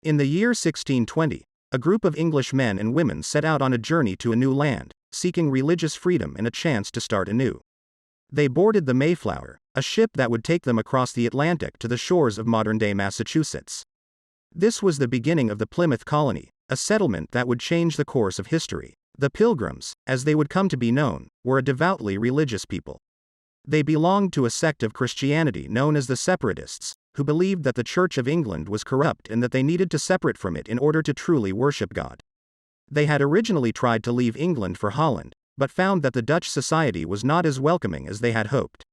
In the year 1620, a group of English men and women set out on a journey to a new land, seeking religious freedom and a chance to start anew. They boarded the Mayflower, a ship that would take them across the Atlantic to the shores of modern-day Massachusetts. This was the beginning of the Plymouth Colony, a settlement that would change the course of history. The Pilgrims, as they would come to be known, were a devoutly religious people. They belonged to a sect of Christianity known as the Separatists, who believed that the Church of England was corrupt and that they needed to separate from it in order to truly worship God. They had originally tried to leave England for Holland, but found that the Dutch society was not as welcoming as they had hoped.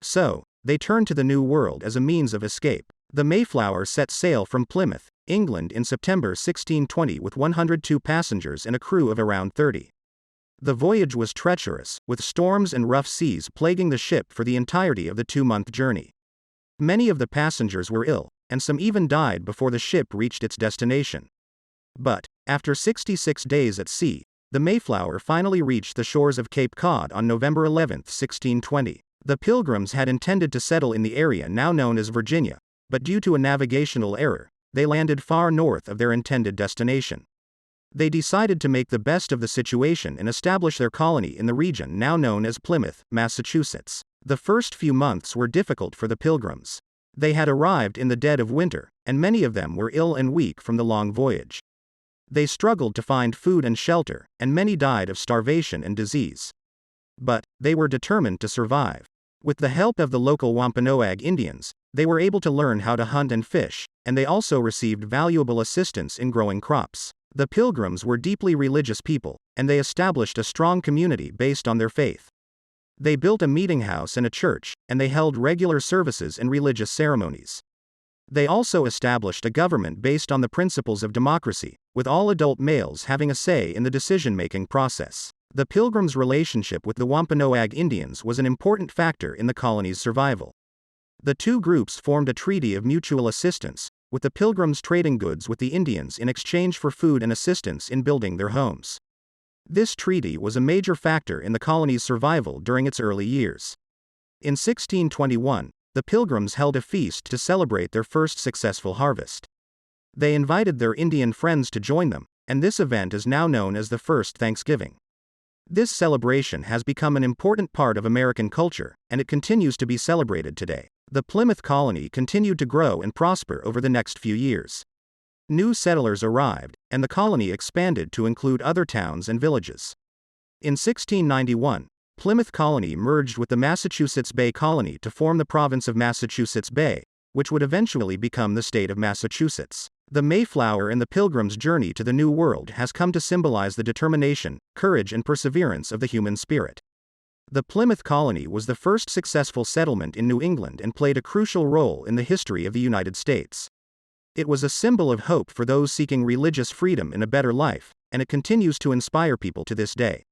So, they turned to the New World as a means of escape. The Mayflower set sail from Plymouth, England in September 1620 with 102 passengers and a crew of around 30. The voyage was treacherous, with storms and rough seas plaguing the ship for the entirety of the 2-month journey. Many of the passengers were ill, and some even died before the ship reached its destination. But, after 66 days at sea, the Mayflower finally reached the shores of Cape Cod on November 11, 1620. The Pilgrims had intended to settle in the area now known as Virginia, but due to a navigational error, they landed far north of their intended destination. They decided to make the best of the situation and establish their colony in the region now known as Plymouth, Massachusetts. The first few months were difficult for the Pilgrims. They had arrived in the dead of winter, and many of them were ill and weak from the long voyage. They struggled to find food and shelter, and many died of starvation and disease. But, they were determined to survive. With the help of the local Wampanoag Indians, they were able to learn how to hunt and fish, and they also received valuable assistance in growing crops. The Pilgrims were deeply religious people, and they established a strong community based on their faith. They built a meeting house and a church, and they held regular services and religious ceremonies. They also established a government based on the principles of democracy, with all adult males having a say in the decision-making process. The Pilgrims' relationship with the Wampanoag Indians was an important factor in the colony's survival. The two groups formed a treaty of mutual assistance, with the Pilgrims trading goods with the Indians in exchange for food and assistance in building their homes. This treaty was a major factor in the colony's survival during its early years. In 1621, the Pilgrims held a feast to celebrate their first successful harvest. They invited their Indian friends to join them, and this event is now known as the First Thanksgiving. This celebration has become an important part of American culture, and it continues to be celebrated today. The Plymouth Colony continued to grow and prosper over the next few years. New settlers arrived, and the colony expanded to include other towns and villages. In 1691, Plymouth Colony merged with the Massachusetts Bay Colony to form the province of Massachusetts Bay, which would eventually become the state of Massachusetts. The Mayflower and the Pilgrims' journey to the New World has come to symbolize the determination, courage and perseverance of the human spirit. The Plymouth Colony was the first successful settlement in New England and played a crucial role in the history of the United States. It was a symbol of hope for those seeking religious freedom and a better life, and it continues to inspire people to this day.